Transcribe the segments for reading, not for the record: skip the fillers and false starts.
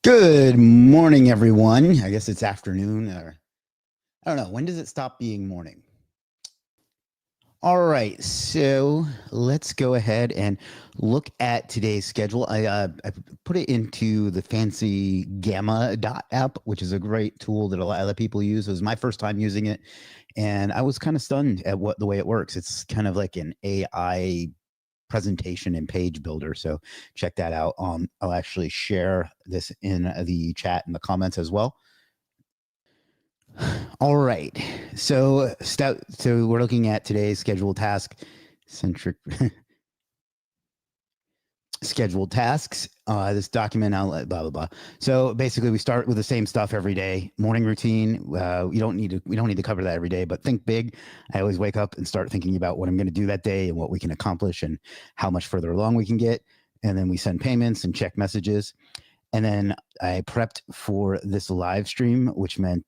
Good morning, everyone. I guess it's afternoon, or I don't know. When does it stop being morning? All right, so let's go ahead and look at today's schedule. I put it into the fancy Gamma dot app, which is a great tool that a lot of people use. It was my first time using it, and I was kind of stunned at the way it works. It's kind of like an AI presentation and page builder. So check that out. I'll actually share this in the chat in the comments as well. All right. So we're looking at today's scheduled task centric scheduled tasks. This document outlet, blah blah blah. So basically, we start with the same stuff every day. Morning routine. We don't need to cover that every day, but think big. I always wake up and start thinking about what I'm going to do that day and what we can accomplish and how much further along we can get. And then we send payments and check messages. And then I prepped for this live stream, which meant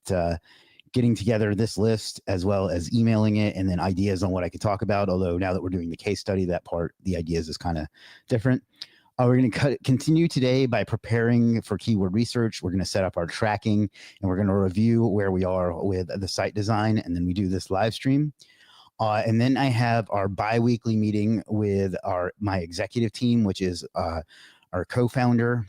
getting together this list as well as emailing it and then ideas on what I could talk about. Although now that we're doing the case study, that part, the ideas is kind of different. We're going to continue today by preparing for keyword research. We're going to set up our tracking and we're going to review where we are with the site design. And then we do this live stream. And then I have our bi-weekly meeting with my executive team, which is our co-founder,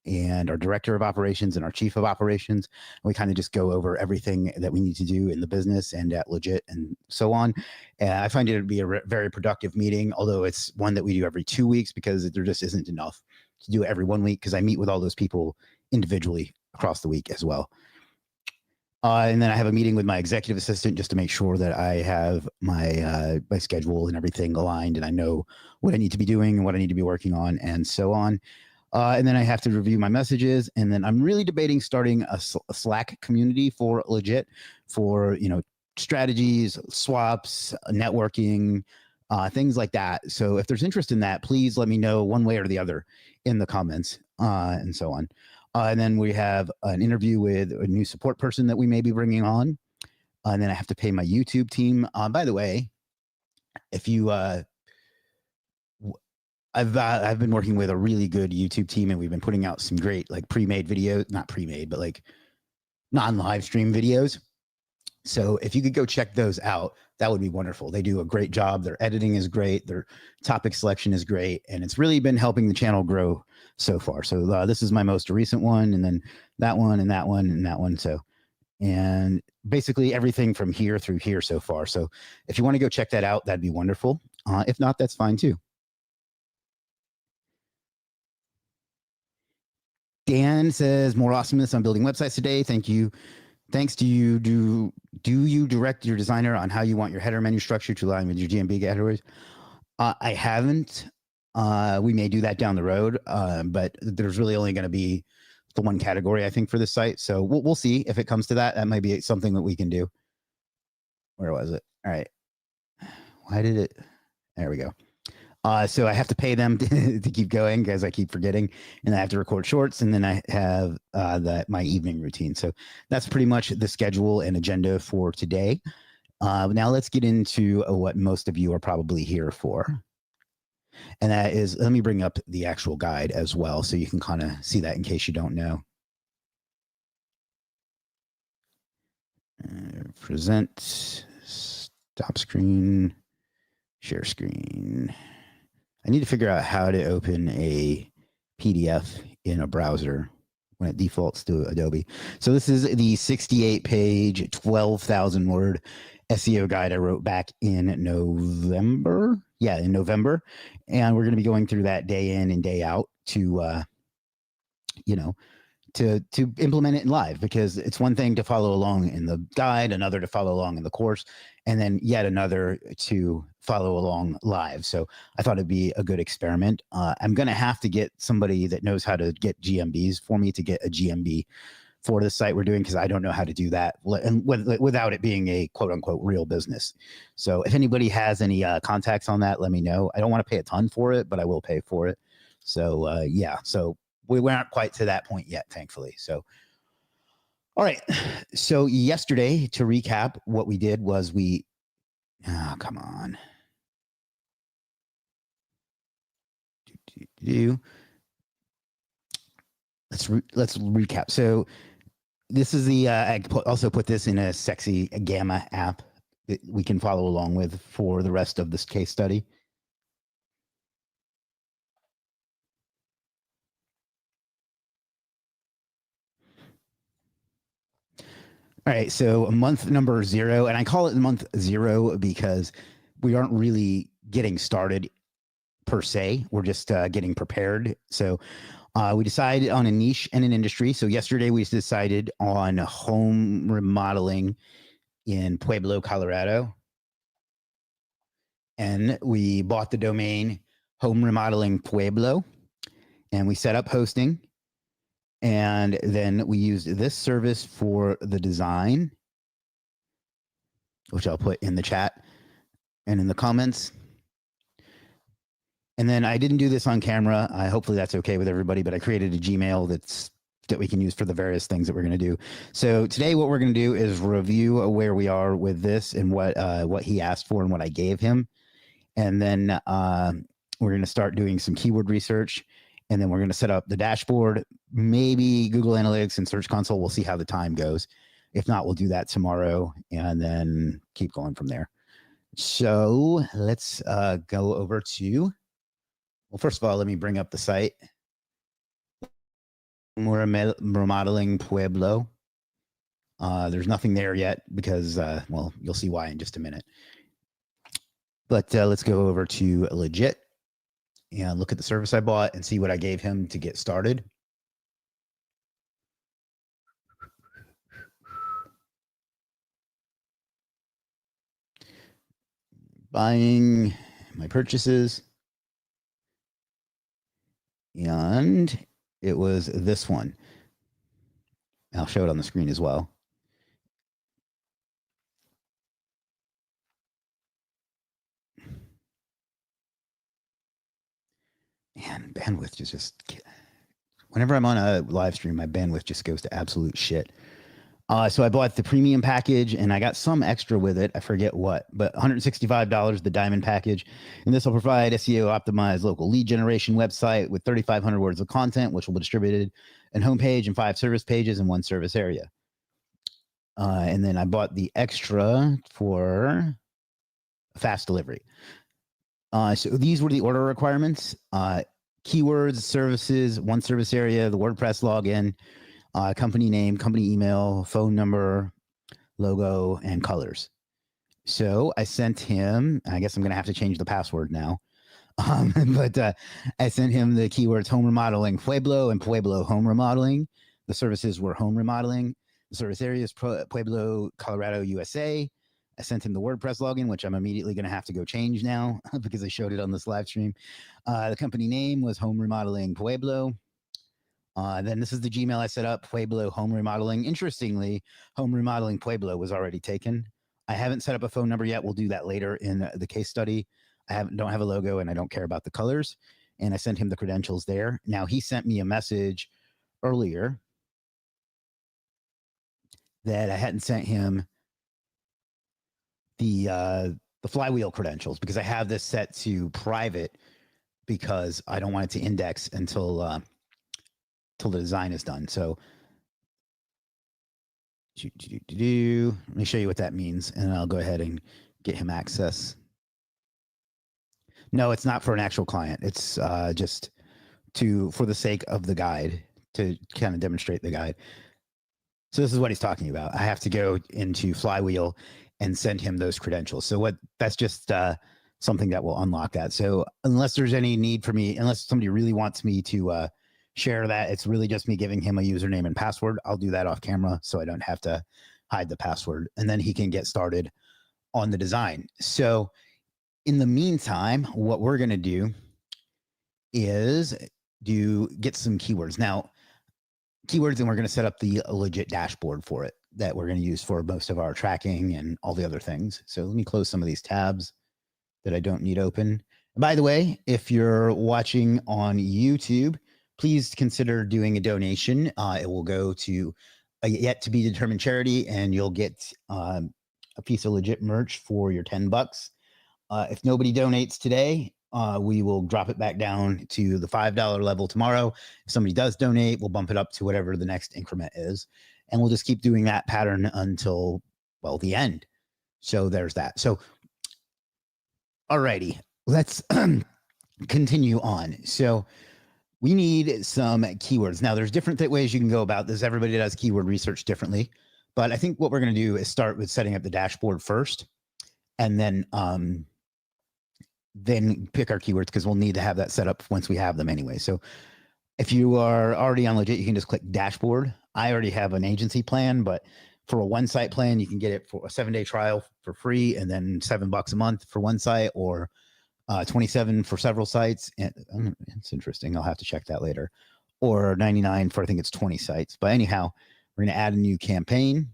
and our director of operations and our chief of operations. We kind of just go over everything that we need to do in the business and at Legiit and so on. And I find it to be a very productive meeting, although it's one that we do every 2 weeks because there just isn't enough to do it every 1 week because I meet with all those people individually across the week as well. And then I have a meeting with my executive assistant just to make sure that I have my schedule and everything aligned and I know what I need to be doing and what I need to be working on and so on. And then I have to review my messages. And then I'm really debating starting a Slack community for Legiit for, strategies, swaps, networking, things like that. So if there's interest in that, please let me know one way or the other in the comments and so on. And then we have an interview with a new support person that we may be bringing on. And then I have to pay my YouTube team. By the way, if you I've been working with a really good YouTube team, and we've been putting out some great pre-made videos, not pre-made, but non-live stream videos. So if you could go check those out, that would be wonderful. They do a great job. Their editing is great. Their topic selection is great, and it's really been helping the channel grow so far. So this is my most recent one, and then that one, and that one, and that one. So, and basically everything from here through here so far. So if you want to go check that out, that'd be wonderful. If not, that's fine too. Dan says more awesomeness on building websites today. Thank you. Thanks to you. Do you direct your designer on how you want your header menu structure to align with your GMB categories? I haven't. We may do that down the road, but there's really only going to be the one category, I think, for this site. So we'll see if it comes to that. That might be something that we can do. Where was it? All right. Why did it? There we go. So I have to pay them to keep going because I keep forgetting, and I have to record shorts, and then I have my evening routine. So that's pretty much the schedule and agenda for today. Now let's get into what most of you are probably here for, and that is, let me bring up the actual guide as well so you can kind of see that in case you don't know. Present, stop screen, share screen. I need to figure out how to open a PDF in a browser when it defaults to Adobe. So this is the 68-page, 12,000 word SEO guide I wrote back in November. Yeah, in November. And we're going to be going through that day in and day out to, to implement it in live, because it's one thing to follow along in the guide, another to follow along in the course, and then yet another to follow along live. So I thought it'd be a good experiment. I'm going to have to get somebody that knows how to get GMBs for me to get a GMB for the site we're doing, because I don't know how to do that and without it being a quote unquote real business. So if anybody has any contacts on that, let me know. I don't want to pay a ton for it, but I will pay for it. So yeah, so we weren't quite to that point yet, thankfully. So, all right. So yesterday, to recap, what we did was come on. let's recap. So this is the I also put this in a sexy Gamma app that we can follow along with for the rest of this case study. All right, so month number 0, and I call it month 0 because we aren't really getting started per se. We're just getting prepared. So we decided on a niche and an industry. So yesterday we decided on home remodeling in Pueblo, Colorado. And we bought the domain Home Remodeling Pueblo, and we set up hosting. And then we used this service for the design, which I'll put in the chat and in the comments. And then I didn't do this on camera. Hopefully that's okay with everybody, but I created a Gmail that we can use for the various things that we're going to do. So today what we're going to do is review where we are with this and what he asked for and what I gave him. And then we're going to start doing some keyword research. And then we're going to set up the dashboard, maybe Google Analytics and Search Console. We'll see how the time goes. If not, we'll do that tomorrow and then keep going from there. So let's go over to, well, first of all, let me bring up the site. Remodeling Pueblo. There's nothing there yet because, well, you'll see why in just a minute. But let's go over to Legiit and look at the service I bought and see what I gave him to get started. Buying my purchases. And it was this one. I'll show it on the screen as well. Man, bandwidth is just, whenever I'm on a live stream, my bandwidth just goes to absolute shit. So I bought the premium package and I got some extra with it. I forget what, but $165, the diamond package. And this will provide SEO optimized local lead generation website with 3,500 words of content, which will be distributed in homepage and 5 service pages in 1 service area. And then I bought the extra for fast delivery. So these were the order requirements. Keywords, services, 1 service area, the WordPress login, company name, company email, phone number, logo, and colors. So I sent him, I guess I'm going to have to change the password now. But I sent him the keywords home remodeling Pueblo and Pueblo home remodeling. The services were home remodeling. The service area is Pueblo, Colorado, USA. I sent him the WordPress login, which I'm immediately going to have to go change now because I showed it on this live stream. The company name was Home Remodeling Pueblo. Then this is the Gmail I set up, Pueblo Home Remodeling. Interestingly, Home Remodeling Pueblo was already taken. I haven't set up a phone number yet. We'll do that later in the case study. I don't have a logo and I don't care about the colors. And I sent him the credentials there. Now he sent me a message earlier that I hadn't sent him the flywheel credentials because I have this set to private because I don't want it to index until the design is done. So let me show you what that means, and I'll go ahead and get him access. No, it's not for an actual client. It's just for the sake of the guide, to kind of demonstrate the guide. So this is what he's talking about. I have to go into Flywheel and send him those credentials. So that's just something that will unlock that. So unless there's any need for me, unless somebody really wants me to share that, it's really just me giving him a username and password. I'll do that off camera so I don't have to hide the password, and then he can get started on the design. So in the meantime, what we're going to do is get some keywords. Now, keywords, and we're going to set up the Legiit dashboard for it that we're going to use for most of our tracking and all the other things. So let me close some of these tabs that I don't need open. By the way, if you're watching on YouTube, please consider doing a donation. It will go to a yet to be determined charity, and you'll get a piece of Legiit merch for your $10. If nobody donates today, we will drop it back down to the $5 level tomorrow. If somebody does donate, we'll bump it up to whatever the next increment is. And we'll just keep doing that pattern until, well, the end. So there's that. So, alrighty, let's continue on. So we need some keywords. Now, there's different ways you can go about this. Everybody does keyword research differently. But I think what we're going to do is start with setting up the dashboard first, and then pick our keywords, because we'll need to have that set up once we have them anyway. So if you are already on Legiit, you can just click dashboard. I already have an agency plan, but for a one site plan, you can get it for a 7-day trial for free, and then $7 a month for one site, or 27 for several sites. And it's interesting. I'll have to check that later. Or 99 for, I think it's 20 sites. But anyhow, we're going to add a new campaign.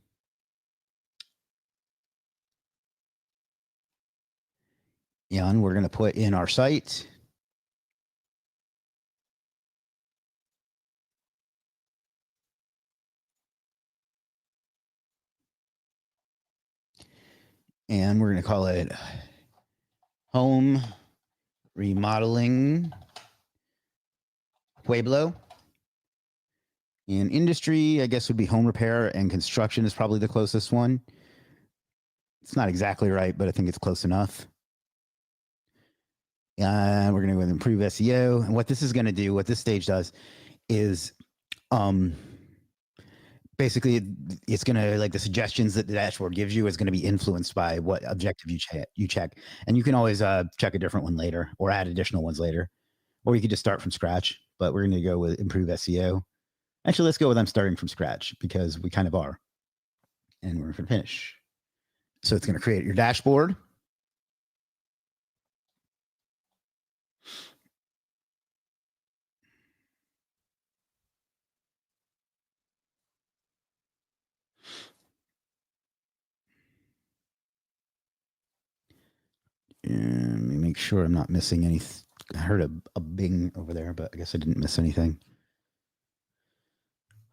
And we're going to put in our site. And we're going to call it Home Remodeling Pueblo. In industry, I guess, would be home repair, and construction is probably the closest one. It's not exactly right, but I think it's close enough. We're going to go with improve SEO. And what this is going to do, what this stage does, is basically it's going to, like, the suggestions that the dashboard gives you is going to be influenced by what objective you check. And you can always check a different one later, or add additional ones later, or you could just start from scratch. But we're going to go with improve SEO. Actually, let's go with I'm starting from scratch, because we kind of are. And we're going to finish. So it's going to create your dashboard. And let me make sure I'm not missing anything. I heard a bing over there, but I guess I didn't miss anything.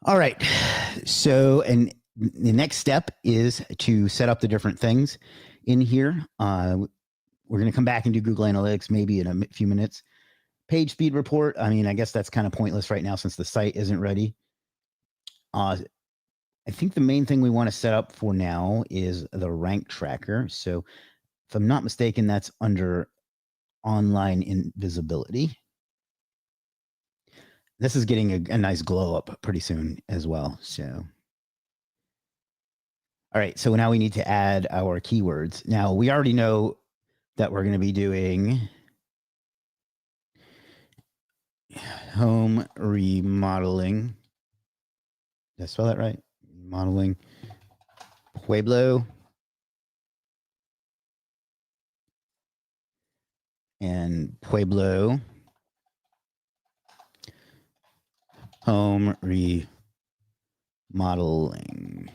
All right. So, and the next step is to set up the different things in here. We're going to come back and do Google Analytics maybe in a few minutes. Page speed report. I mean, I guess that's kind of pointless right now since the site isn't ready. I think the main thing we want to set up for now is the rank tracker. So if I'm not mistaken, that's under online invisibility. This is getting a nice glow up pretty soon as well. So, all right. So now we need to add our keywords. Now we already know that we're going to be doing home remodeling. Did I spell that right? Remodeling Pueblo. And Pueblo home remodeling.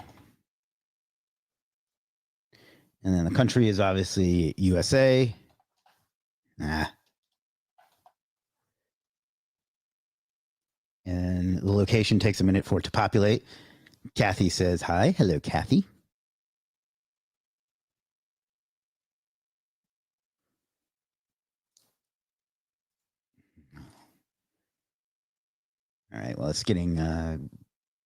And then the country is obviously USA. And the location takes a minute for it to populate. Kathy says hi. Hello, Kathy. All right. Well, it's getting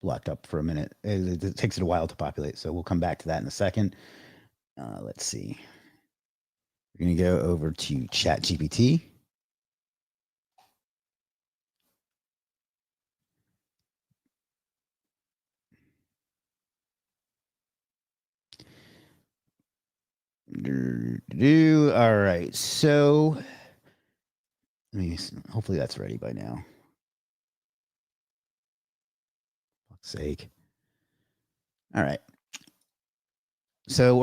blocked up for a minute. It takes it a while to populate, so we'll come back to that in a second. Let's see. We're going to go over to ChatGPT. All right. So, hopefully that's ready by now. For fuck's sake. All right. So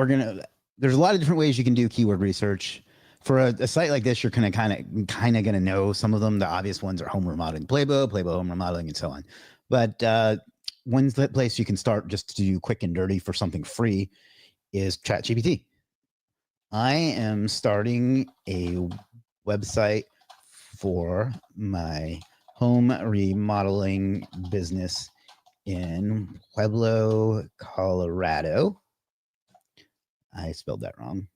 there's a lot of different ways you can do keyword research. For a site like this, you're kind of going to know some of them. The obvious ones are home remodeling Pueblo home remodeling, and so on. But one place you can start just to do quick and dirty for something free is ChatGPT. I am starting a website for my home remodeling business in Pueblo, Colorado. I spelled that wrong.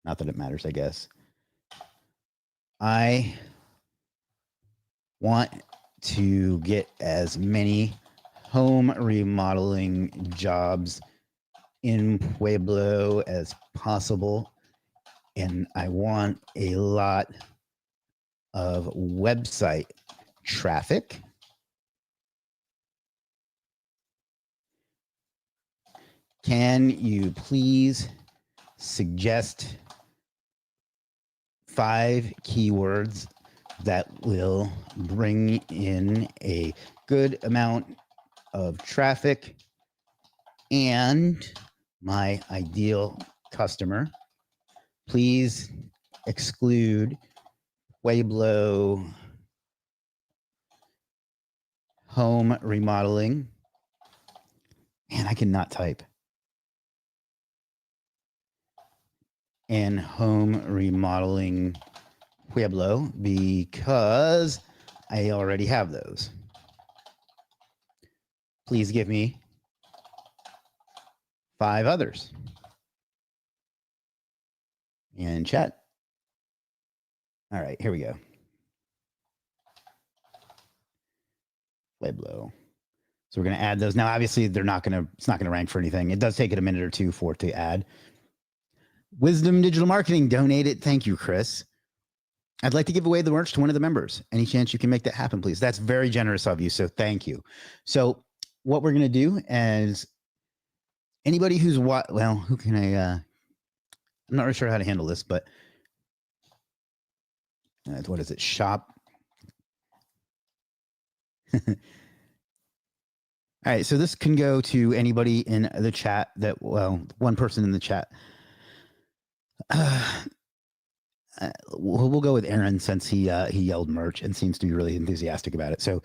Not that it matters, I guess. I want to get as many home remodeling jobs in Pueblo as possible. And I want a lot of website traffic. Can you please suggest 5 keywords that will bring in a good amount of traffic and my ideal customer? Please exclude Pueblo home remodeling. Man, I cannot type. And home remodeling Pueblo because I already have those. Please give me 5 others. And chat. All right, here we go. Pueblo. So we're going to add those. Now, obviously, it's not going to rank for anything. It does take it a minute or two for it to add. Wisdom Digital Marketing donated. Thank you, Chris. I'd like to give away the merch to one of the members. Any chance you can make that happen, please? That's very generous of you. So thank you. So what we're going to do is anybody who's who can I'm not really sure how to handle this, but what is it? Shop. All right, so this can go to anybody in the chat one person in the chat. We'll go with Aaron since he yelled merch and seems to be really enthusiastic about it. So,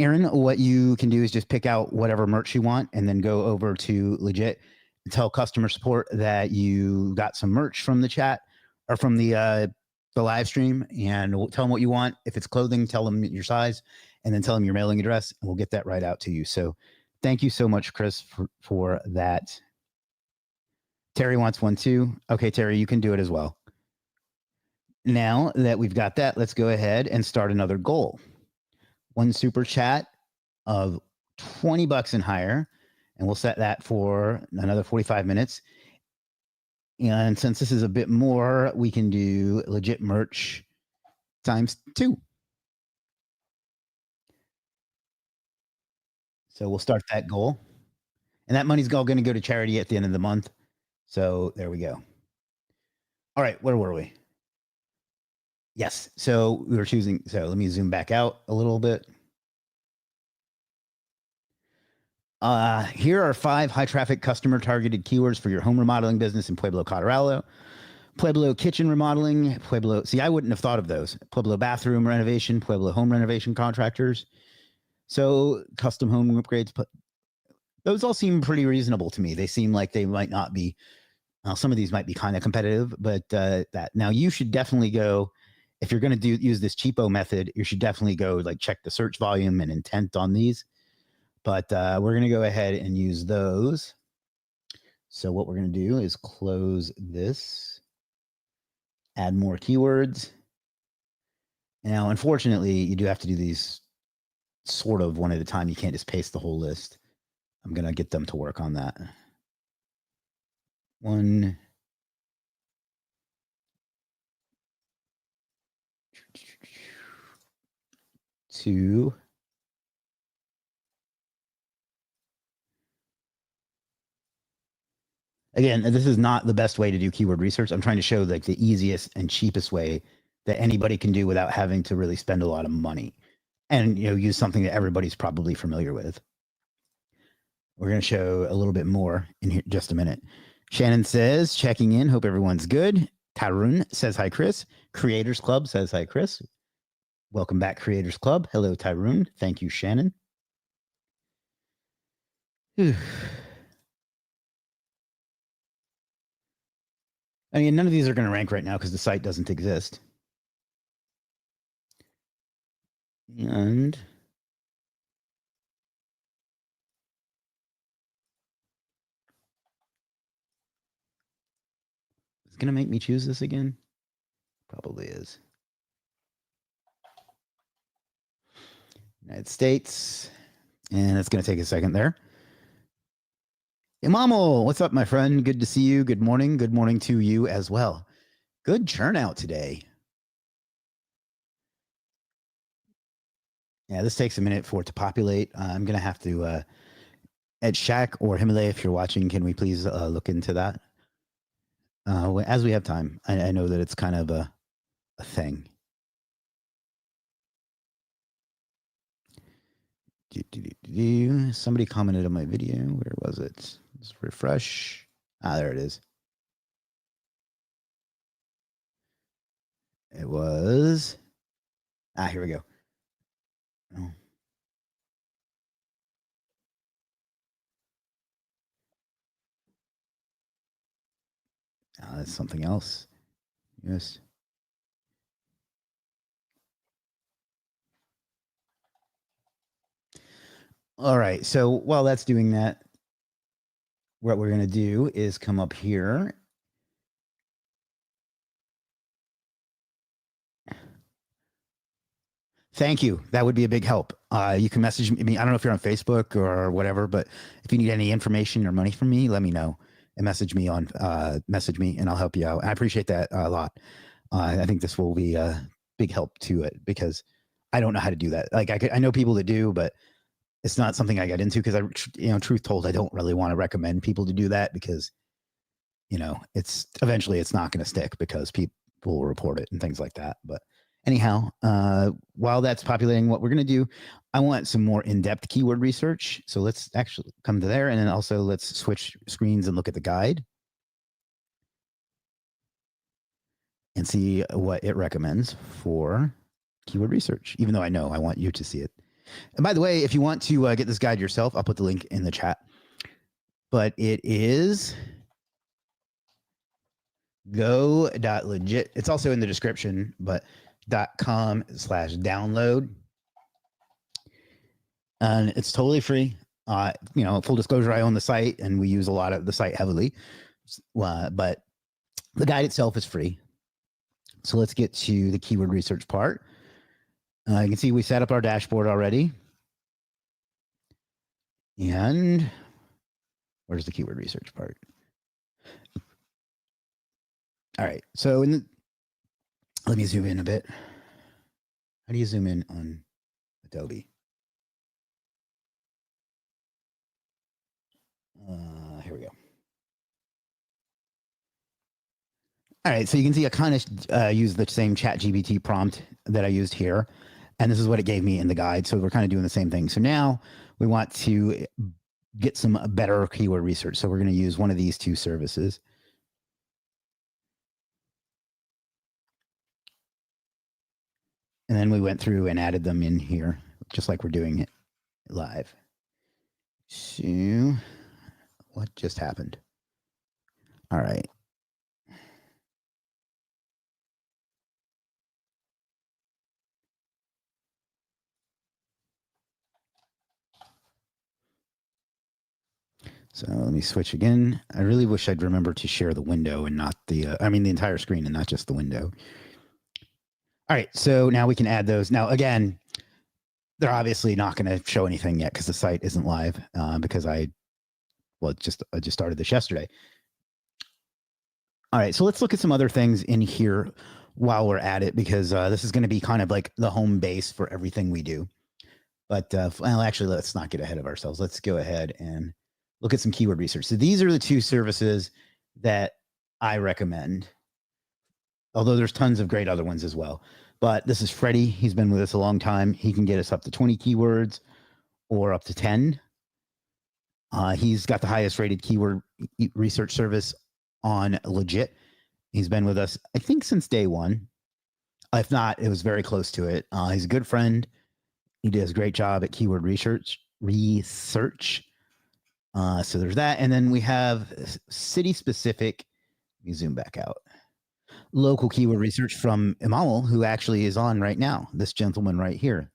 Aaron, what you can do is just pick out whatever merch you want and then go over to Legiit and tell customer support that you got some merch from the chat or from the live stream, and tell them what you want. If it's clothing, tell them your size, and then tell them your mailing address, and we'll get that right out to you. So thank you so much, Chris, for that. Terry wants one too. Okay, Terry, you can do it as well. Now that we've got that, let's go ahead and start another goal. One super chat of $20 and higher, and we'll set that for another 45 minutes. And since this is a bit more, we can do legit merch times 2. So we'll start that goal. And that money's all going to go to charity at the end of the month. So there we go. All right, where were we? Yes. So we were choosing. So let me zoom back out a little bit. Here are 5 high traffic customer targeted keywords for your home remodeling business in Pueblo, Colorado. Pueblo kitchen remodeling, Pueblo. See, I wouldn't have thought of those. Pueblo bathroom renovation, Pueblo home renovation contractors. So custom home upgrades. Those all seem pretty reasonable to me. They seem like they might not be. Some of these might be kind of competitive, but that now you should definitely go. If you're going to use this cheapo method, you should definitely go check the search volume and intent on these. But we're going to go ahead and use those. So what we're going to do is close this, add more keywords. Now, unfortunately, you do have to do these sort of one at a time. You can't just paste the whole list. I'm going to get them to work on that. 1, 2. Again, this is not the best way to do keyword research. I'm trying to show the easiest and cheapest way that anybody can do without having to really spend a lot of money, and use something that everybody's probably familiar with. We're going to show a little bit more in here just a minute. Shannon says, checking in. Hope everyone's good. Tarun says, hi, Chris. Creators Club says, hi, Chris. Welcome back, Creators Club. Hello, Tarun. Thank you, Shannon. I mean, none of these are going to rank right now because the site doesn't exist. And it's going to make me choose this again? Probably is. United States. And it's going to take a second there. Imamo, what's up, my friend? Good to see you. Good morning. Good morning to you as well. Good turnout today. Yeah, this takes a minute for it to populate. I'm going to have to, Ed Shack or Himalaya, if you're watching, can we please look into that? As we have time. I know that it's kind of a thing. Somebody commented on my video. Where was it? Let's refresh. There it is. It was. Here we go. Oh. That's something else. Yes. All right. So while that's doing that, what we're going to do is come up here. Thank you. That would be a big help. You can message me. I mean, I don't know if you're on Facebook or whatever, but if you need any information or money from me, let me know and message me and I'll help you out. I appreciate that a lot. I think this will be a big help to it because I don't know how to do that. Like I know people that do, but it's not something I got into because truth told, I don't really want to recommend people to do that because, it's eventually it's not going to stick because people will report it and things like that. But anyhow, while that's populating, what we're going to do, I want some more in-depth keyword research. So let's actually come to there. And then also let's switch screens and look at the guide and see what it recommends for keyword research, even though I know I want you to see it. And by the way, if you want to get this guide yourself, I'll put the link in the chat. But it is go.legit. It's also in the description, but .com/download. And it's totally free. Full disclosure, I own the site and we use a lot of the site heavily. But the guide itself is free. So let's get to the keyword research part. You can see we set up our dashboard already. And where's the keyword research part? All right. So let me zoom in a bit. How do you zoom in on Adobe? Here we go. All right. So you can see I kind of used the same ChatGPT prompt that I used here. And this is what it gave me in the guide. So we're kind of doing the same thing. So now we want to get some better keyword research. So we're going to use one of these two services. And then we went through and added them in here, just like we're doing it live. So what just happened? All right. So let me switch again. I really wish I'd remember to share the window and not the entire screen and not just the window. All right. So now we can add those. Now, again, they're obviously not going to show anything yet because the site isn't live because I just started this yesterday. All right. So let's look at some other things in here while we're at it because this is going to be kind of like the home base for everything we do. But actually, let's not get ahead of ourselves. Let's go ahead and look at some keyword research. So these are the two services that I recommend, although there's tons of great other ones as well. But this is Freddie. He's been with us a long time. He can get us up to 20 keywords or up to 10. He's got the highest rated keyword research service on Legiit. He's been with us, I think, since day one. If not, it was very close to it. He's a good friend. He does a great job at keyword research. So there's that. And then we have city specific. Let me zoom back out. Local keyword research from Imamal, who actually is on right now. This gentleman right here.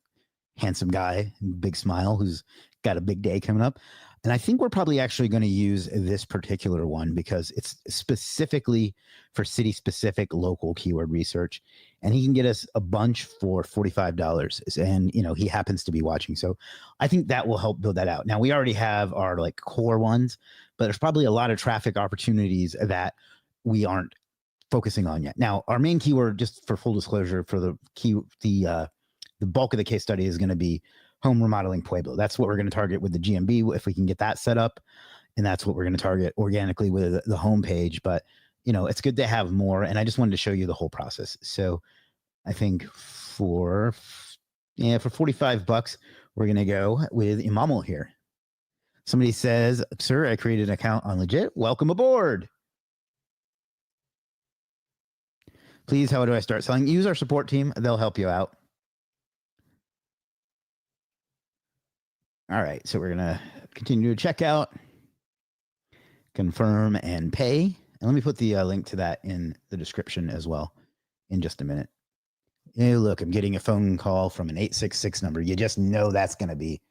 Handsome guy, big smile, who's got a big day coming up. And I think we're probably actually going to use this particular one because it's specifically for city specific local keyword research. and he can get us a bunch for $45. And, he happens to be watching. So I think that will help build that out. Now, we already have our like core ones, but there's probably a lot of traffic opportunities that we aren't focusing on yet. Now, our main keyword, just for full disclosure, for the bulk of the case study is going to be home remodeling Pueblo. That's what we're going to target with the GMB if we can get that set up. And that's what we're going to target organically with the homepage. But, it's good to have more. And I just wanted to show you the whole process. So I think for $45, we're going to go with Imamul here. Somebody says, sir, I created an account on Legiit. Welcome aboard. Please, how do I start selling? Use our support team. They'll help you out. All right, so we're going to continue to check out, confirm, and pay. And let me put the link to that in the description as well in just a minute. Hey, look, I'm getting a phone call from an 866 number. You just know that's going to be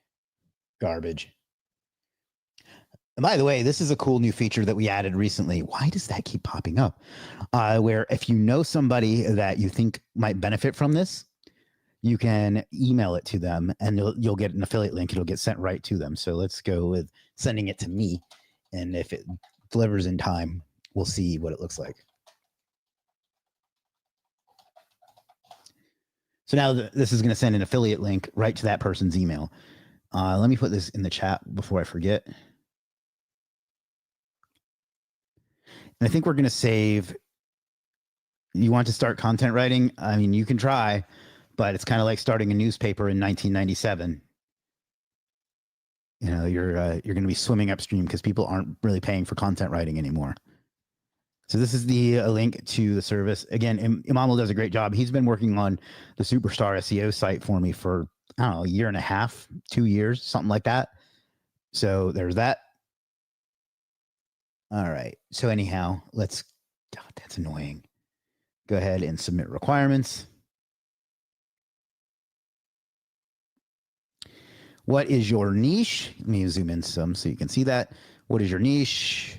garbage. And by the way, this is a cool new feature that we added recently. Why does that keep popping up? Where if you know somebody that you think might benefit from this, you can email it to them and you'll get an affiliate link. It'll get sent right to them. So let's go with sending it to me. And if it delivers in time, we'll see what it looks like. So now this is going to send an affiliate link right to that person's email. Let me put this in the chat before I forget. And I think we're going to save. You want to start content writing? I mean, you can try, but it's kind of like starting a newspaper in 1997. You're going to be swimming upstream because people aren't really paying for content writing anymore. So this is the link to the service. Again, Imamul does a great job. He's been working on the Superstar SEO site for me for, I don't know, a year and a half, 2 years, something like that. So there's that. All right. So anyhow, God, that's annoying. Go ahead and submit requirements. What is your niche? Let me zoom in some so you can see that. What is your niche?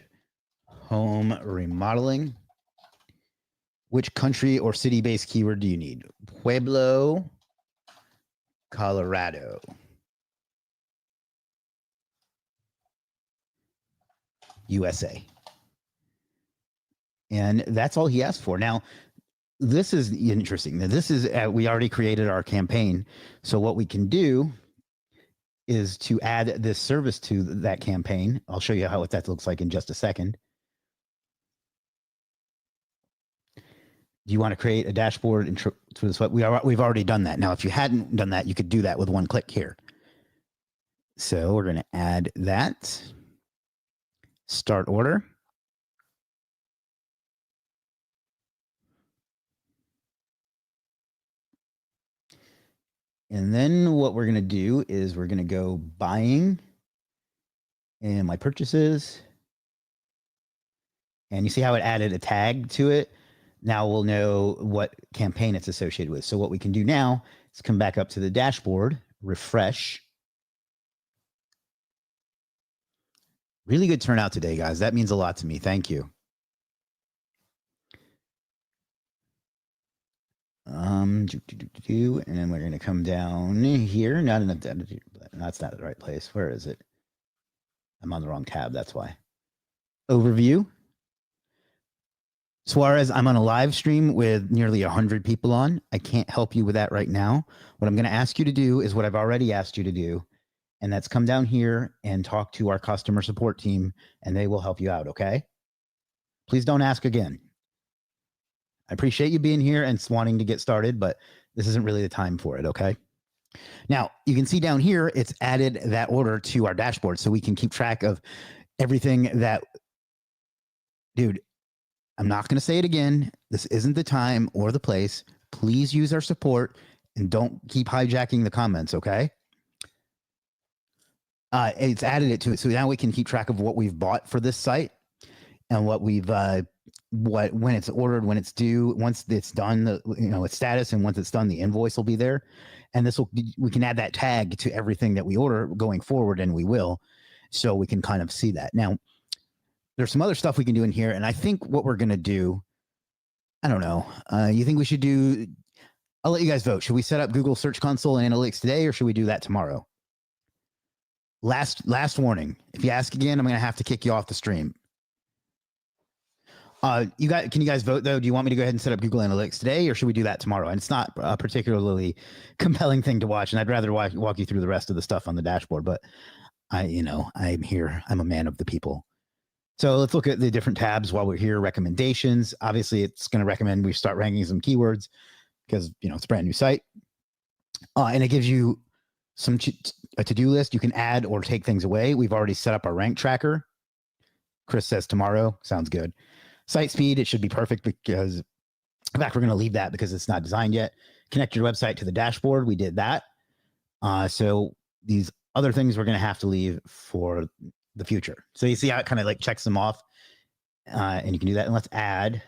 Home remodeling. Which country or city-based keyword do you need? Pueblo, Colorado. USA. And that's all he asked for. Now, this is interesting. This is, we already created our campaign. So what we can do is to add this service to that campaign. I'll show you what that looks like in just a second. Do you want to create a dashboard and through this? We've already done that. Now, if you hadn't done that, you could do that with one click here. So we're going to add that. Start order. And then what we're going to do is we're going to go buying and my purchases. And you see how it added a tag to it? Now we'll know what campaign it's associated with. So what we can do now is come back up to the dashboard, refresh. Really good turnout today, guys. That means a lot to me. Thank you. And then we're going to come down here. Not enough data. That's not the right place. Where is it? I'm on the wrong tab. That's why. Overview. Suarez, I'm on a live stream with nearly 100 people on. I can't help you with that right now. What I'm going to ask you to do is what I've already asked you to do. And that's come down here and talk to our customer support team, and they will help you out, okay? Please don't ask again. I appreciate you being here and wanting to get started, but this isn't really the time for it, okay? Now, you can see down here, it's added that order to our dashboard so we can keep track of everything that, dude, I'm not going to say it again. This isn't the time or the place. Please use our support and don't keep hijacking the comments, okay? It's added it to it. So now we can keep track of what we've bought for this site and what we've, when it's ordered, when it's due, once it's done, its status, and once it's done, the invoice will be there. And we can add that tag to everything that we order going forward, and we will, so we can kind of see that. Now, there's some other stuff we can do in here, and I think what we're going to do, I don't know. You think we should do I'll let you guys vote. Should we set up Google Search Console and Analytics today, or should we do that tomorrow? Last warning. If you ask again, I'm going to have to kick you off the stream. Can you guys vote though? Do you want me to go ahead and set up Google Analytics today, or should we do that tomorrow? And it's not a particularly compelling thing to watch, and I'd rather walk you through the rest of the stuff on the dashboard. But I'm here. I'm a man of the people. So let's look at the different tabs while we're here. Recommendations. Obviously, it's going to recommend we start ranking some keywords because it's a brand new site, and it gives you a to-do list. You can add or take things away. We've already set up our rank tracker. Chris says tomorrow. Sounds good. Site speed, it should be perfect because, in fact, we're going to leave that because it's not designed yet. Connect your website to the dashboard. We did that. So these other things we're going to have to leave for the future. So you see how it kind of like checks them off, and you can do that. And let's add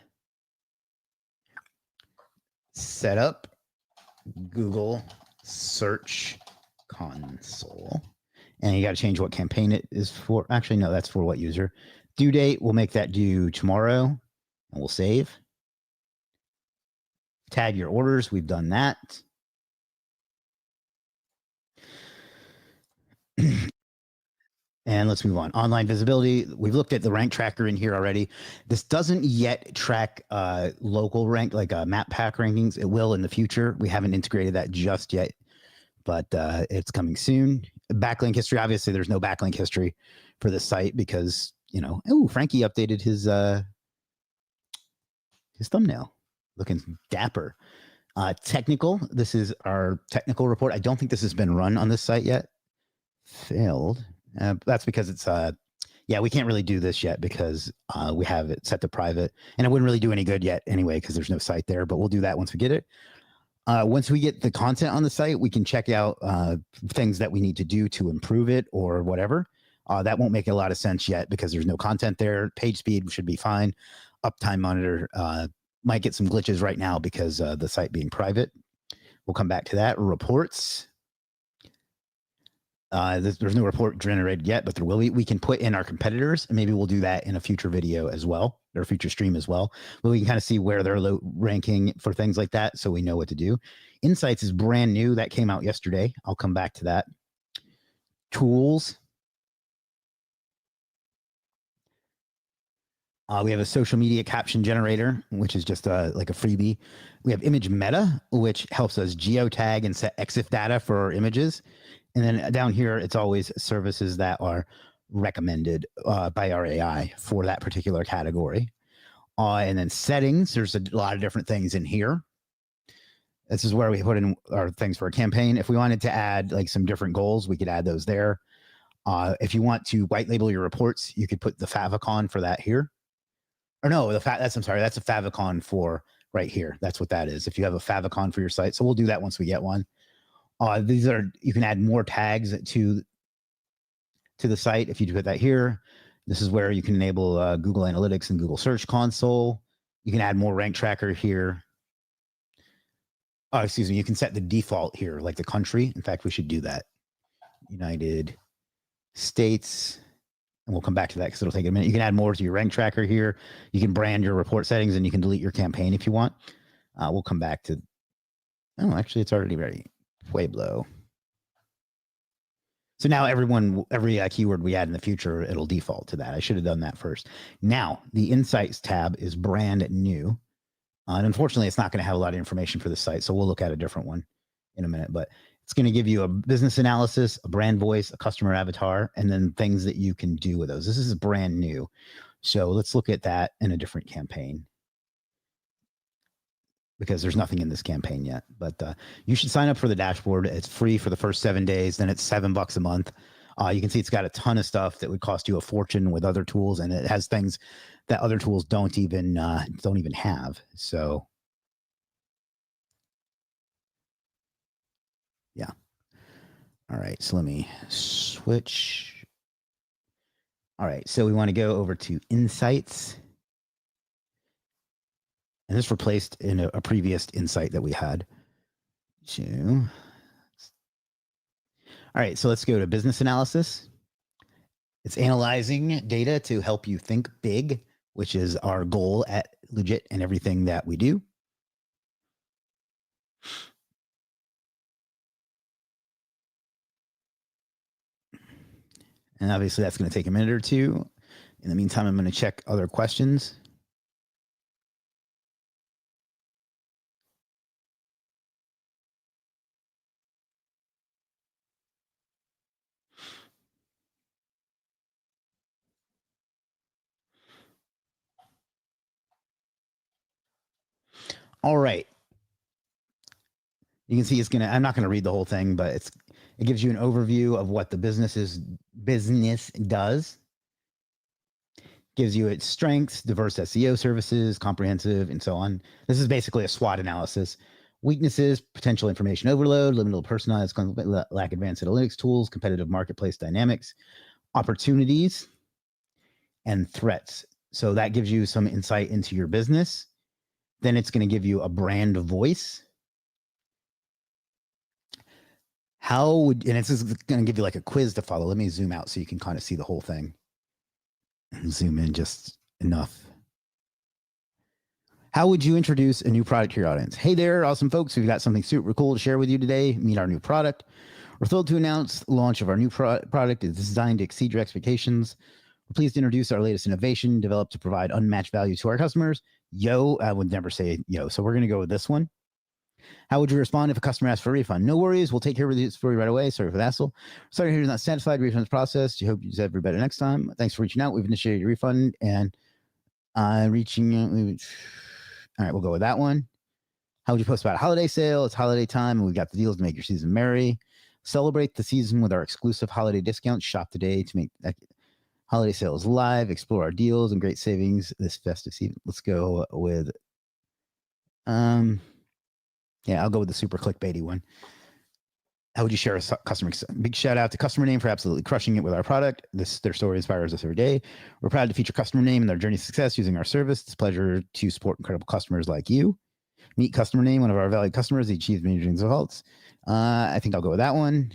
set up Google Search Console. And you got to change what campaign it is for. Actually, no, that's for what user. Due date, we'll make that due tomorrow, and we'll save. Tag your orders. We've done that. And let's move on. Online visibility. We've looked at the rank tracker in here already. This doesn't yet track local rank, like map pack rankings. It will in the future. We haven't integrated that just yet, but it's coming soon. Backlink history. Obviously, there's no backlink history for this site because, Frankie updated his thumbnail. Looking dapper. Technical. This is our technical report. I don't think this has been run on this site yet. Failed. That's because it's we can't really do this yet because we have it set to private, and it wouldn't really do any good yet anyway because there's no site there, but we'll do that once we get it. Once we get the content on the site, we can check out things that we need to do to improve it or whatever. That won't make a lot of sense yet because there's no content there. Page speed should be fine. Uptime monitor might get some glitches right now because the site being private. We'll come back to that. Reports. There's no report generated yet, but there will be. We can put in our competitors, and maybe we'll do that in a future video as well, or future stream as well. But we can kind of see where they're ranking for things like that, so we know what to do. Insights is brand new. That came out yesterday. I'll come back to that. Tools. We have a social media caption generator, which is just like a freebie. We have image meta, which helps us geotag and set EXIF data for our images. And then down here, it's always services that are recommended by our AI for that particular category. And then settings, there's a lot of different things in here. This is where we put in our things for a campaign. If we wanted to add like some different goals, we could add those there. If you want to white label your reports, you could put the favicon for that here. Or no, that's a favicon for right here. That's what that is. If you have a favicon for your site. So we'll do that once we get one. You can add more tags to the site if you put that here. This is where you can enable Google Analytics and Google Search Console. You can add more rank tracker here. Excuse me. You can set the default here, like the country. In fact, we should do that. United States. And we'll come back to that because it'll take a minute. You can add more to your rank tracker here. You can brand your report settings, and you can delete your campaign if you want. We'll come back to. Oh, actually, it's already ready. Pueblo. So now every keyword we add in the future, it'll default to that. I should have done that first. Now, the Insights tab is brand new. And unfortunately, it's not going to have a lot of information for the site. So we'll look at a different one in a minute. But it's going to give you a business analysis, a brand voice, a customer avatar, and then things that you can do with those. This is brand new. So let's look at that in a different campaign, because there's nothing in this campaign yet. But you should sign up for the dashboard. It's free for the first 7 days. Then it's $7 a month. You can see it's got a ton of stuff that would cost you a fortune with other tools, and it has things that other tools don't even have. So yeah. All right. So let me switch. All right. So we want to go over to Insights. And this replaced in a previous insight that we had. All right, so let's go to business analysis. It's analyzing data to help you think big, which is our goal at Legiit and everything that we do. And obviously, that's going to take a minute or two. In the meantime, I'm going to check other questions. All right. You can see it's going to, I'm not going to read the whole thing, but it gives you an overview of what the business does, gives you its strengths, diverse SEO services, comprehensive, and so on. This is basically a SWOT analysis. Weaknesses, potential information overload, limited personalized, lack advanced analytics tools, competitive marketplace dynamics, opportunities, and threats. So that gives you some insight into your business. Then it's going to give you a brand voice. And it's going to give you like a quiz to follow. Let me zoom out so you can kind of see the whole thing. Zoom in just enough. How would you introduce a new product to your audience? Hey there, awesome folks. We've got something super cool to share with you today. Meet our new product. We're thrilled to announce the launch of our new product. It's designed to exceed your expectations. We're pleased to introduce our latest innovation developed to provide unmatched value to our customers. Yo, I would never say yo. So we're going to go with this one. How would you respond if a customer asks for a refund? No worries. We'll take care of this for you right away. Sorry for the hassle. Sorry to hear you're not satisfied. Refunds processed. You hope you deserve better next time. Thanks for reaching out. We've initiated your refund and reaching out. All right, we'll go with that one. How would you post about a holiday sale? It's holiday time, and we've got the deals to make your season merry. Celebrate the season with our exclusive holiday discounts. Shop today to make that holiday sales live. Explore our deals and great savings this festive season. Let's go with, yeah, I'll go with the super clickbaity one. How would you share a customer? Big shout out to Customer Name for absolutely crushing it with our product. Their story inspires us every day. We're proud to feature Customer Name in their journey to success using our service. It's a pleasure to support incredible customers like you. Meet Customer Name, one of our valued customers. He achieves many results. I think I'll go with that one.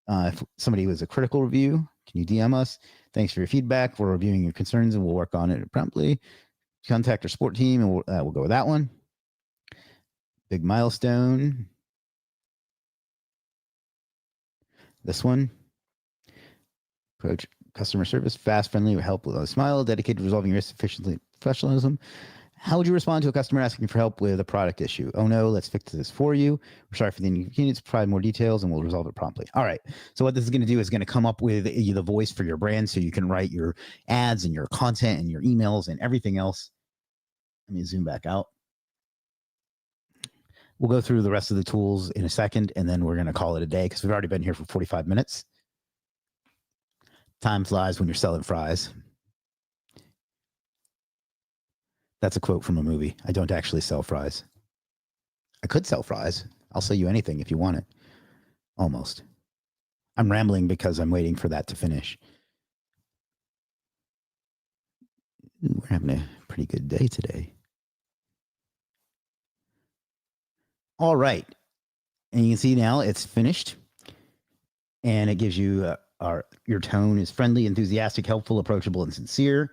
If somebody was a critical review, can you DM us? Thanks for your feedback. We're reviewing your concerns and we'll work on it promptly. Contact our support team and we'll go with that one. Big milestone. This one. Approach customer service, fast, friendly, with help with a smile, dedicated to resolving risks efficiently, professionalism. How would you respond to a customer asking for help with a product issue? Oh no, let's fix this for you. We're sorry for the inconvenience. Provide more details and we'll resolve it promptly. All right. So what this is going to do is going to come up with the voice for your brand so you can write your ads and your content and your emails and everything else. Let me zoom back out. We'll go through the rest of the tools in a second, and then we're going to call it a day because we've already been here for 45 minutes. Time flies when you're selling fries. That's a quote from a movie. I don't actually sell fries. I could sell fries. I'll sell you anything if you want it. Almost. I'm rambling because I'm waiting for that to finish. We're having a pretty good day today. All right. And you can see now it's finished. And it gives you your tone is friendly, enthusiastic, helpful, approachable, and sincere.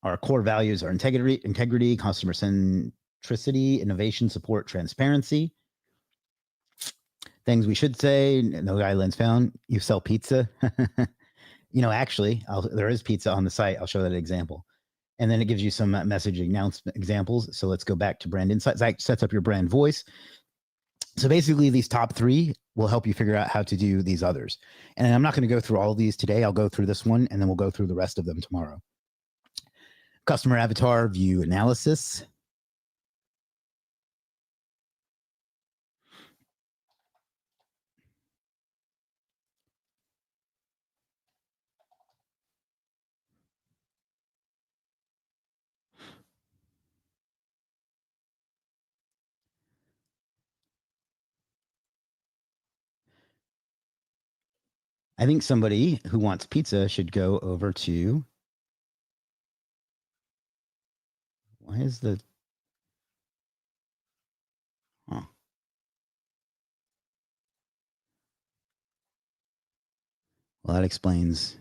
Our core values are integrity, customer centricity, innovation, support, transparency. Things we should say, no guidelines found. You sell pizza. Actually, there is pizza on the site. I'll show that example. And then it gives you some messaging announcement examples. So let's go back to brand insights. That sets up your brand voice. So basically, these top three will help you figure out how to do these others. And I'm not going to go through all of these today. I'll go through this one, and then we'll go through the rest of them tomorrow. Customer avatar view analysis. I think somebody who wants pizza should go over to. Why is the. Huh. Well, that explains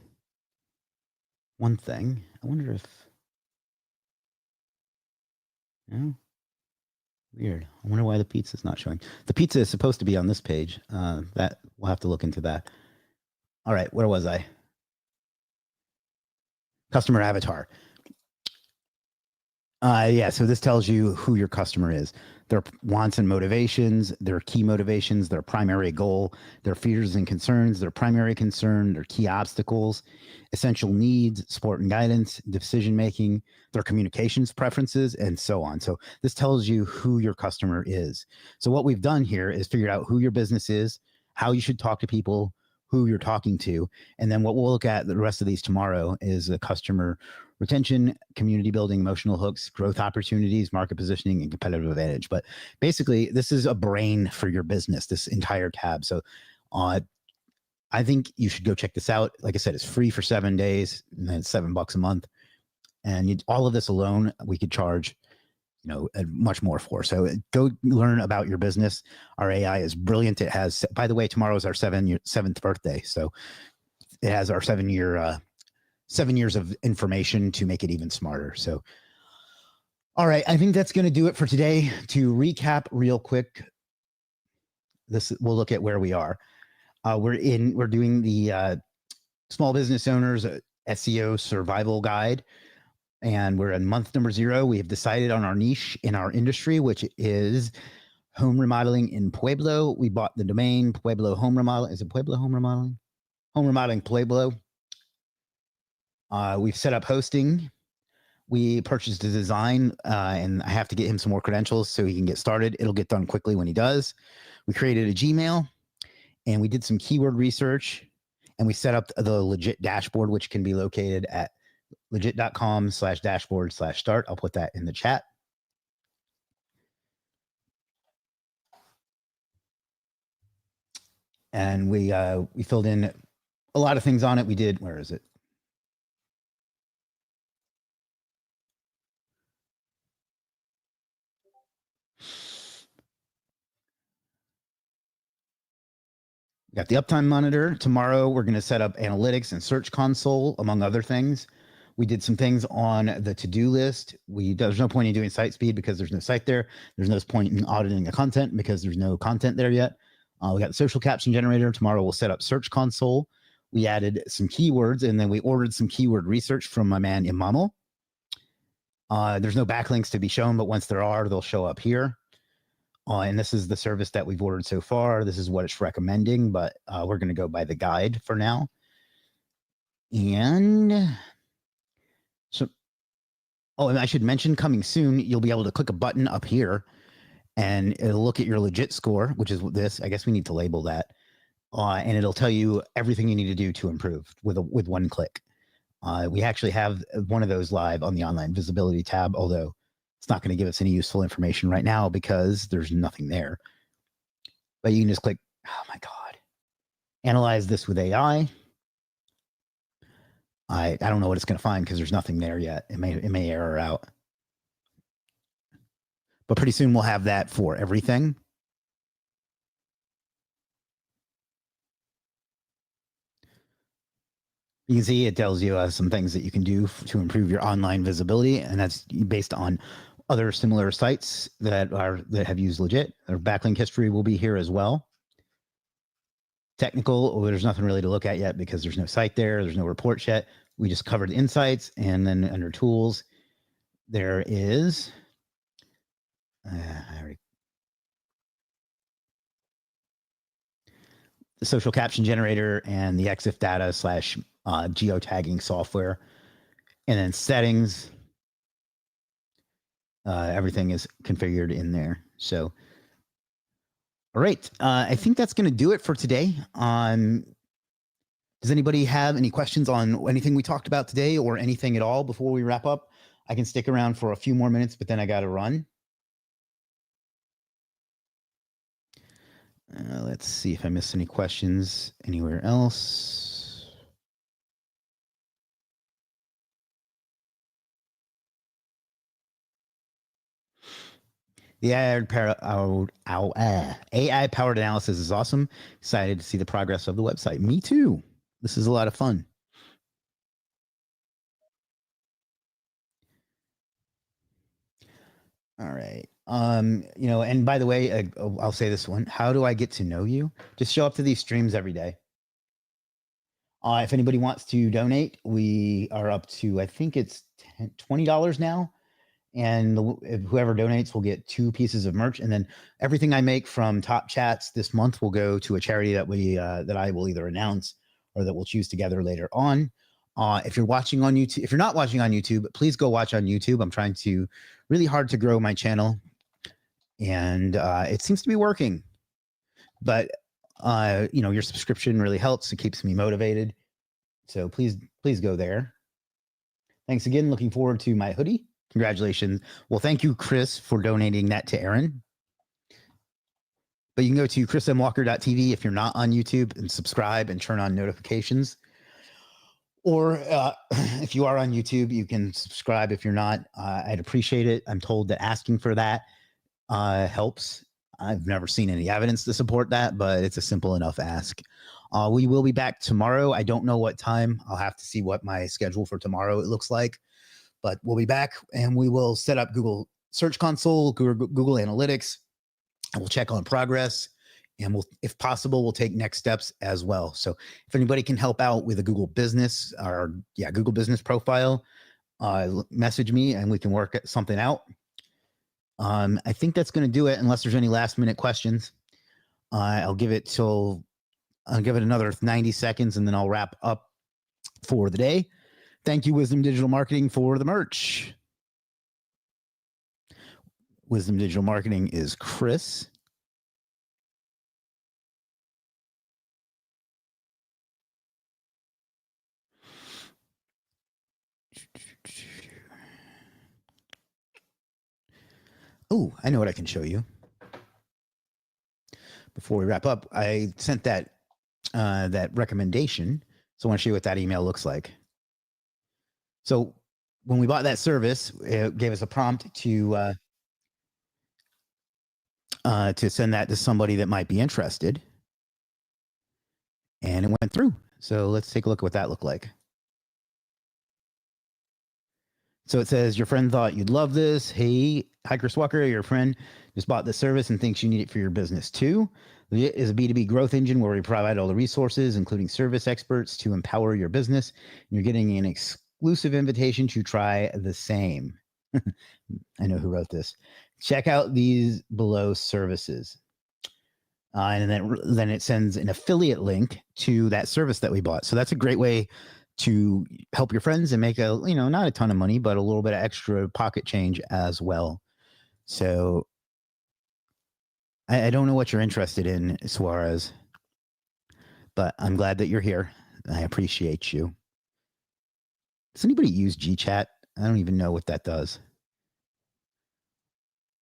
one thing. I wonder if. No. Weird. I wonder why the pizza is not showing. The pizza is supposed to be on this page. That we'll have to look into that. All right, where was I? Customer avatar. Yeah, so this tells you who your customer is, their wants and motivations, their key motivations, their primary goal, their fears and concerns, their primary concern, their key obstacles, essential needs, support and guidance, decision making, their communications preferences, and so on. So this tells you who your customer is. So what we've done here is figured out who your business is, how you should talk to people, who you're talking to, and then what we'll look at the rest of these tomorrow is the customer retention, community building, emotional hooks, growth opportunities, market positioning, and competitive advantage. But basically, this is a brain for your business, this entire tab. So I think you should go check this out. Like I said, it's free for 7 days, and then it's $7 a month. And all of this alone, we could charge much more for. So go learn about your business. Our AI is brilliant. It has, by the way, tomorrow is our seventh birthday. So it has our 7 years of information to make it even smarter. So, all right, I think that's going to do it for today. To recap real quick, we'll look at where we are. We're doing the small business owners SEO survival guide, and we're in month number 0. We have decided on our niche in our industry, which is home remodeling in Pueblo. We bought the domain Pueblo Home Remodeling. Is it Pueblo Home Remodeling? Home Remodeling Pueblo. We've set up hosting. We purchased a design, and I have to get him some more credentials so he can get started. It'll get done quickly when he does. We created a Gmail, and we did some keyword research, and we set up the Legiit dashboard, which can be located at legiit.com/dashboard/start. I'll put that in the chat. And we filled in a lot of things on it. We did, where is it? We got the uptime monitor. Tomorrow, we're going to set up analytics and search console, among other things. We did some things on the to-do list. There's no point in doing site speed because there's no site there. There's no point in auditing the content because there's no content there yet. We got the social caption generator. Tomorrow, we'll set up search console. We added some keywords, and then we ordered some keyword research from my man Imamo. There's no backlinks to be shown, but once there are, they'll show up here. And this is the service that we've ordered so far. This is what it's recommending, but we're going to go by the guide for now. And so, and I should mention, coming soon, you'll be able to click a button up here, and it'll look at your Legiit score, which is this. I guess we need to label that. And it'll tell you everything you need to do to improve with one click. We actually have one of those live on the online visibility tab, although it's not going to give us any useful information right now because there's nothing there. But you can just click, oh my God, analyze this with AI. I don't know what it's going to find because there's nothing there yet. It may error out. But pretty soon we'll have that for everything. You can see it tells you some things that you can do to improve your online visibility, and that's based on other similar sites that have used Legiit. Their backlink history will be here as well. Technical, there's nothing really to look at yet because there's no site there. There's no report yet. We just covered insights, and then under tools, there is. The social caption generator and the EXIF data / geotagging software, and then settings. Everything is configured in there. So, all right. I think that's going to do it for today. Does anybody have any questions on anything we talked about today or anything at all before we wrap up? I can stick around for a few more minutes, but then I got to run. Let's see if I missed any questions anywhere else. The AI-powered analysis is awesome. Excited to see the progress of the website. Me too. This is a lot of fun. All right. And by the way, I'll say this one. How do I get to know you? Just show up to these streams every day. If anybody wants to donate, we are up to, I think it's $20 now. And whoever donates will get 2 pieces of merch. And then everything I make from Top Chats this month will go to a charity that I will either announce or that we'll choose together later on. If you're watching on YouTube, if you're not watching on YouTube, please go watch on YouTube. I'm trying really hard to grow my channel, and it seems to be working. But your subscription really helps. It keeps me motivated. So please go there. Thanks again. Looking forward to my hoodie. Congratulations. Well, thank you, Chris, for donating that to Aaron. But you can go to chrismwalker.tv if you're not on YouTube and subscribe and turn on notifications. Or if you are on YouTube, you can subscribe. If you're not, I'd appreciate it. I'm told that asking for that helps. I've never seen any evidence to support that, but it's a simple enough ask. We will be back tomorrow. I don't know what time. I'll have to see what my schedule for tomorrow it looks like. But we'll be back, and we will set up Google Search Console, Google Analytics, and we'll check on progress. And if possible, we'll take next steps as well. So if anybody can help out with a Google Business Google Business profile, message me and we can work something out. I think that's going to do it unless there's any last minute questions. I'll give it another 90 seconds and then I'll wrap up for the day. Thank you, Wisdom Digital Marketing, for the merch. Wisdom Digital Marketing is Chris. Oh, I know what I can show you. Before we wrap up, I sent that recommendation. So I want to show you what that email looks like. So when we bought that service, it gave us a prompt to send that to somebody that might be interested. And it went through. So let's take a look at what that looked like. So it says, your friend thought you'd love this. Hey, Chris Walker, your friend just bought this service and thinks you need it for your business too. Legiit is a B2B growth engine where we provide all the resources, including service experts, to empower your business. You're getting an exclusive invitation to try the same. I know who wrote this. Check out these below services. And then it sends an affiliate link to that service that we bought. So that's a great way to help your friends and make not a ton of money, but a little bit of extra pocket change as well. So I don't know what you're interested in, Suarez, but I'm glad that you're here. I appreciate you. Does anybody use GChat? I don't even know what that does.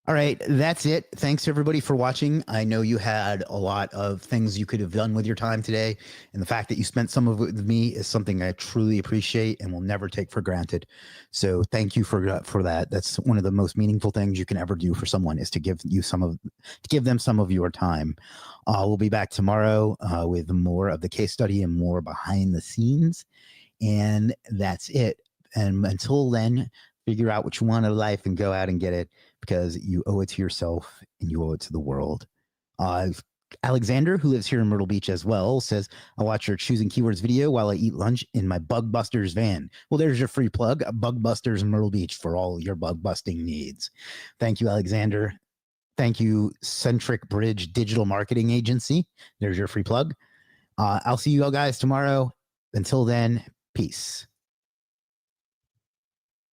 All right, that's it. Thanks everybody for watching. I know you had a lot of things you could have done with your time today, and the fact that you spent some of it with me is something I truly appreciate and will never take for granted. So thank you for that. That's one of the most meaningful things you can ever do for someone, is to give them some of your time. We'll be back tomorrow with more of the case study and more behind the scenes, and that's it. And until then, figure out what you want in life and go out and get it, because you owe it to yourself and you owe it to the world. Alexander, who lives here in Myrtle Beach as well, says, I watch your choosing keywords video while I eat lunch in my Bug Busters van. Well, there's your free plug, Bug Busters in Myrtle Beach, for all your bug busting needs. Thank you, Alexander. Thank you, Centric Bridge Digital Marketing Agency. There's your free plug. I'll see you all guys tomorrow. Until then, peace.